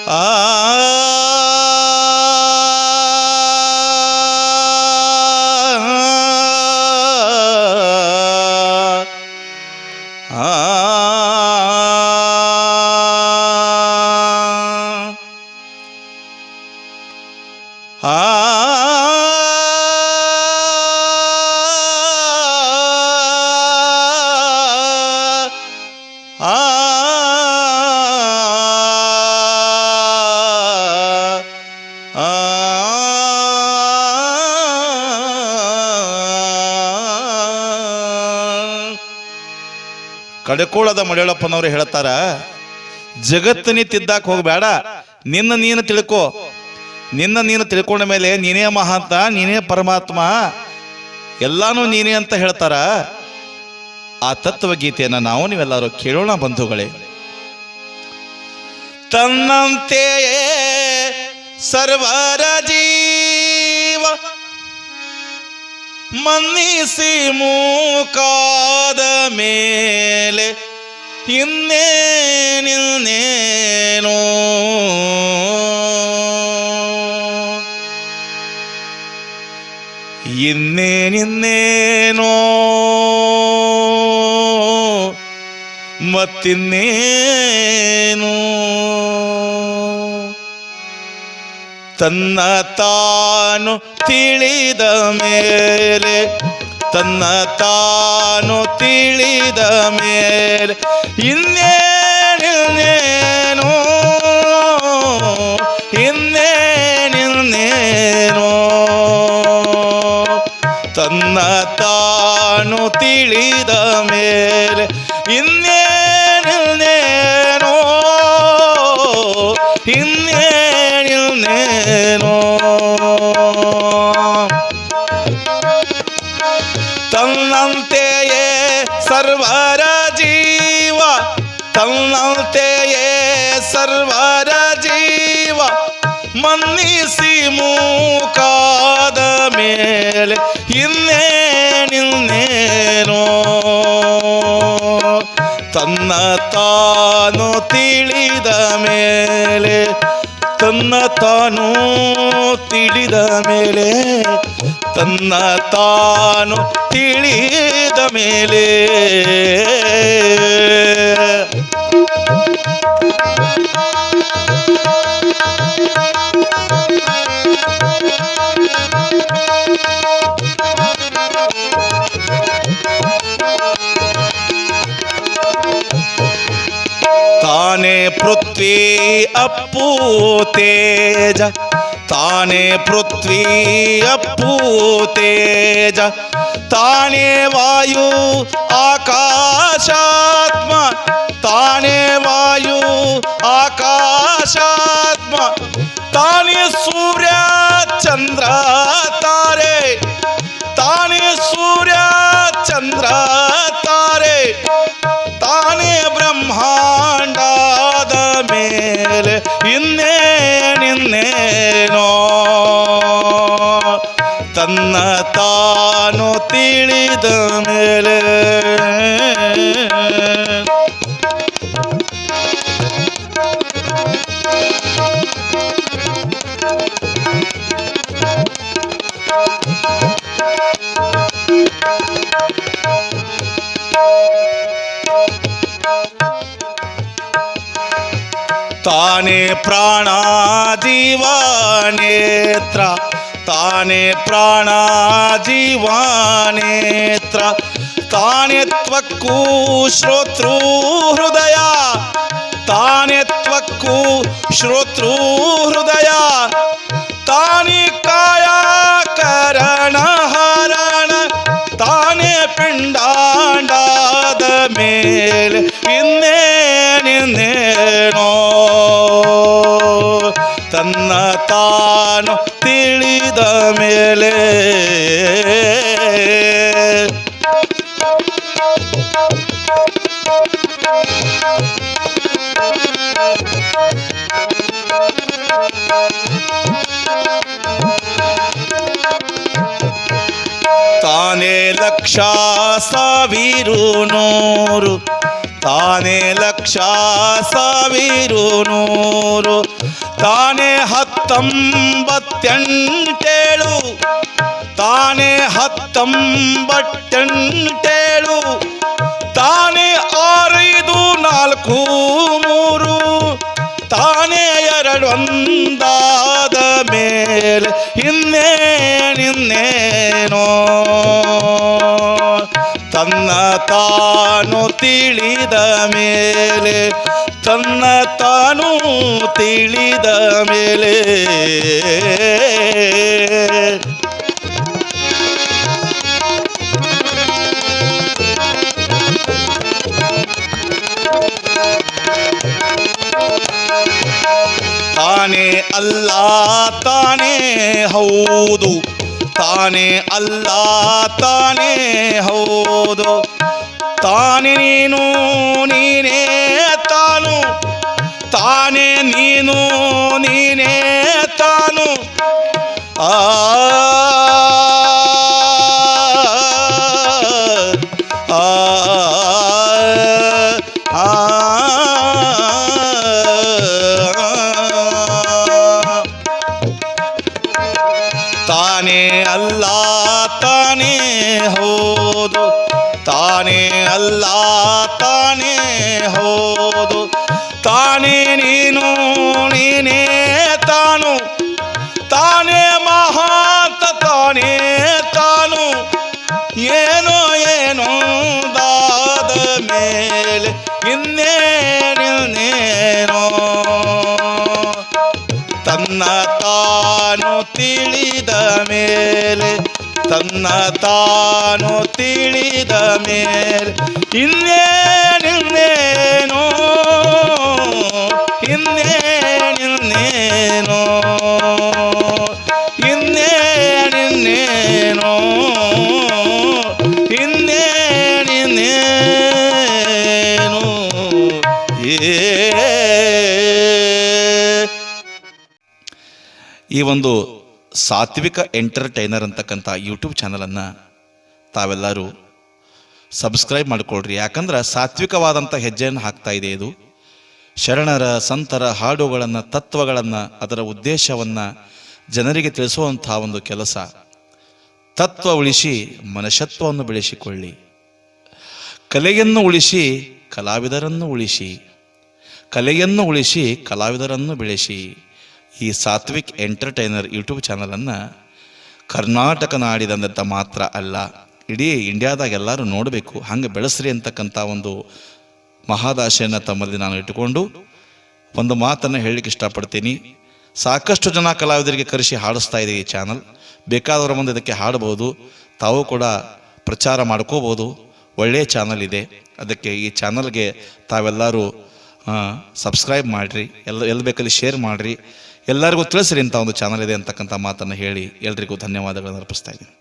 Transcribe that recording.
ಆ ಕಡೆಕೋಳದ ಮಡಿಯಳಪ್ಪನವರು ಹೇಳ್ತಾರ, ಜಗತ್ತಿನ ತಿದ್ದಾಕ ಹೋಗಬೇಡ, ನಿನ್ನ ನೀನು ತಿಳ್ಕೊ. ನಿನ್ನ ನೀನು ತಿಳ್ಕೊಂಡ ಮೇಲೆ ನೀನೇ ಮಹಾಂತ, ನೀನೇ ಪರಮಾತ್ಮ, ಎಲ್ಲಾನು ನೀನೇ ಅಂತ ಹೇಳ್ತಾರ. ಆ ತತ್ವಗೀತೆಯನ್ನು ನಾವು ನೀವೆಲ್ಲರೂ ಕೇಳೋಣ ಬಂಧುಗಳೇ. ತನ್ನಂತೆಯೇ ಸರ್ವರ ಜೀವ ಮನ್ನಿಸಿ ಮೂಕಾದ ಮೇಲೆ ಇನ್ನೇನೇನೋ ಇನ್ನೇನಿನ್ನೇನೋ ಮತ್ತಿನ್ನೇನು ತನ್ನ ತಾನು ತಿಳಿದ ಮೇಲೆ, ತನ್ನ ತಾನು ತಿಳಿದ ಮೇಲೆ ಇನ್ನೇನಿನ್ನೇನೋ ಇನ್ನೇನಿನ್ನೇನೋ ತನ್ನ ತಾನು ತಿಳಿದ ಮೇಲೆ ಇನ್ನೇನಿನ್ನೇನೋ ಇನ್ನೇನಿನ್ನೇನೋ ತನ್ನಂತೆಯೇ ಸರ್ವರ ಜೀವ, ತನ್ನಂತೆಯೇ ಸರ್ವರ ಜೀವ ಮನ್ನಿಸಿ ಮೂಕಾದ ಮೇಲೆ ಇನ್ನೇನಿನ್ನೇನೋ ತನ್ನ ತಾನು ತಿಳಿದ ಮೇಲೆ, ತನ್ನ ತಾನು ತಿಳಿದ ಮೇಲೆ, ತನ್ನ ತಾನು ತಿಳಿದ ಮೇಲೆ ತಾನೇ ಪೃಥ್ವಿ ಅಪ್ಪು ತೇಜ, ತಾನೇ ಪೃಥ್ವಿ ಅಪ್ಪು ತೇಜ, ತಾನೇ ವಾಯು ಆಕಾಶಾತ್ಮ, ತಾನೇ ವಾಯು ಆಕಾಶಾತ್ಮ, ತಾನೇ ಸೂರ್ಯ ಚಂದ್ರ ತಾರೆ, ತಾನೇ ಸೂರ್ಯ ಚಂದ್ರ ತಾರೆ, ತಾನೇ ಬ್ರಹ್ಮಾಂಡದ ಮೇಲೆ ಇನ್ನೇನಿನ್ನೇನೋ ತನ್ನ ತಾನು ತಿಳಿದ ಮೇಲೆ ತಾನೇ ಪ್ರಾಣ ಜೀವ ನೇತ್ರ, ತಾನೇ ಪ್ರಾಣ ಜೀವ ನೇತ್ರ, ತಾನೇ ತ್ವಕ್ಕೂ ಶ್ರೋತೃ ಹೃದಯ, ತಾನೇ ತ್ವಕ್ಕೂ ಶ್ರೋತೃ ಹೃದಯ, ತಾನೇ ಕಾಯ ಕರಣ ಹರಣ, ತಾನೇ ಪಿಂಡಾಂಡದ ಮೇಲೆ ಇನ್ನೇನಿನ್ನೇನೋ ತನ್ನ ತಾನು ತಿಳಿದ ಮೇಲೆ ತಾನೇ ಲಕ್ಷ ಸಾವಿರು ನೂರು, ತಾನೇ ಲಕ್ಷ ಸಾವಿರು ನೂರು ತಾನೇ 19 ತಾನೇ 19 ತಾನೇ 6 5 4 3 ತಾನೇ 2 ಒಂದಾದ ಮೇಲೆ ಇನ್ನೇನೋ ತನ್ನ ತಾನು ತಿಳಿದ ಮೇಲೆ ತನ್ನ ತಾನು ತಿಳಿದ ಮೇಲೆ ತಾನೇ ಅಲ್ಲ ತಾನೇ ಹೌದು ತಾನೇ ಅಲ್ಲ ತಾನೇ ಹೌದು ತಾನೇ ನೀನು ನೀನೇ ತಾನು ತಾನೇ ನೀನು ನೀನೇ ತಾನು ಆ ಆ ಆ ತಾನೇ ಅಲ್ಲ ತಾನೇ ಹೌದು ತಾನೇ ಅಲ್ಲ ತಾನೇ ಹೌದು ತಾನೇ ನೀನು ನೀನೇ ತಾನು ತಾನೇ ಮಹಾಂತ ತಾನೇ ತಾನು ಏನೋ ಏನೋ ದಾದ ಮೇಲೆ ಇನ್ನೇನೇನೋ ತನ್ನ ತಾನು ತಿಳಿದ ಮೇಲೆ ತನ್ನ ತಾನು ತಿಳಿದ ಮೇಲೆ ಇನ್ನೇನೋ ಇನ್ನೇನೋ ಇನ್ನೇನೋ ಇನ್ನೇನೋ ಈ ಒಂದು ಸಾತ್ವಿಕ ಎಂಟರ್ಟೈನರ್ ಅಂತಕ್ಕಂಥ ಯೂಟ್ಯೂಬ್ ಚಾನಲನ್ನು ತಾವೆಲ್ಲರೂ ಸಬ್ಸ್ಕ್ರೈಬ್ ಮಾಡಿಕೊಳ್ರಿ. ಯಾಕಂದ್ರೆ ಸಾತ್ವಿಕವಾದಂಥ ಹೆಜ್ಜೆಯನ್ನು ಹಾಕ್ತಾ ಇದೆ. ಇದು ಶರಣರ ಸಂತರ ಹಾಡುಗಳನ್ನು ತತ್ವಗಳನ್ನು ಅದರ ಉದ್ದೇಶವನ್ನು ಜನರಿಗೆ ತಿಳಿಸುವಂಥ ಒಂದು ಕೆಲಸ. ತತ್ವ ಉಳಿಸಿ ಮನುಷ್ಯತ್ವವನ್ನು ಬೆಳೆಸಿಕೊಳ್ಳಿ, ಕಲೆಯನ್ನು ಉಳಿಸಿ ಕಲಾವಿದರನ್ನು ಉಳಿಸಿ, ಕಲೆಯನ್ನು ಉಳಿಸಿ ಕಲಾವಿದರನ್ನು ಬೆಳೆಸಿ. ಈ ಸಾತ್ವಿಕ್ ಎಂಟರ್ಟೈನರ್ ಯೂಟ್ಯೂಬ್ ಚಾನಲನ್ನು ಕರ್ನಾಟಕ ನಾಡಿದಂತ ಮಾತ್ರ ಅಲ್ಲ, ಇಡೀ ಇಂಡಿಯಾದಾಗ ಎಲ್ಲರೂ ನೋಡಬೇಕು, ಹಂಗೆ ಬೆಳೆಸ್ರಿ ಅಂತಕ್ಕಂಥ ಒಂದು ಮಹಾದಾಶೆಯನ್ನು ತಮ್ಮಲ್ಲಿ ನಾನು ಇಟ್ಟುಕೊಂಡು ಒಂದು ಮಾತನ್ನು ಹೇಳಲಿಕ್ಕೆ ಇಷ್ಟಪಡ್ತೀನಿ. ಸಾಕಷ್ಟು ಜನ ಕಲಾವಿದರಿಗೆ ಕರೆಸಿ ಹಾಡಿಸ್ತಾ ಇದೆ ಈ ಚಾನಲ್. ಬೇಕಾದವರ ಮುಂದೆ ಇದಕ್ಕೆ ಹಾಡಬಹುದು, ತಾವು ಕೂಡ ಪ್ರಚಾರ ಮಾಡ್ಕೋಬೋದು. ಒಳ್ಳೆಯ ಚಾನಲ್ ಇದೆ. ಅದಕ್ಕೆ ಈ ಚಾನಲ್ಗೆ ತಾವೆಲ್ಲರೂ ಸಬ್ಸ್ಕ್ರೈಬ್ ಮಾಡಿರಿ, ಎಲ್ಲಿ ಬೇಕಲ್ಲಿ ಶೇರ್ ಮಾಡಿರಿ, ಎಲ್ಲರಿಗೂ ತಿಳಿಸ್ರಿ ಇಂಥ ಒಂದು ಚಾನಲ್ ಇದೆ ಅಂತಕ್ಕಂಥ ಮಾತನ್ನು ಹೇಳಿ ಎಲ್ರಿಗೂ ಧನ್ಯವಾದಗಳನ್ನು ಅರ್ಪಿಸ್ತಾ ಇದ್ದೀನಿ.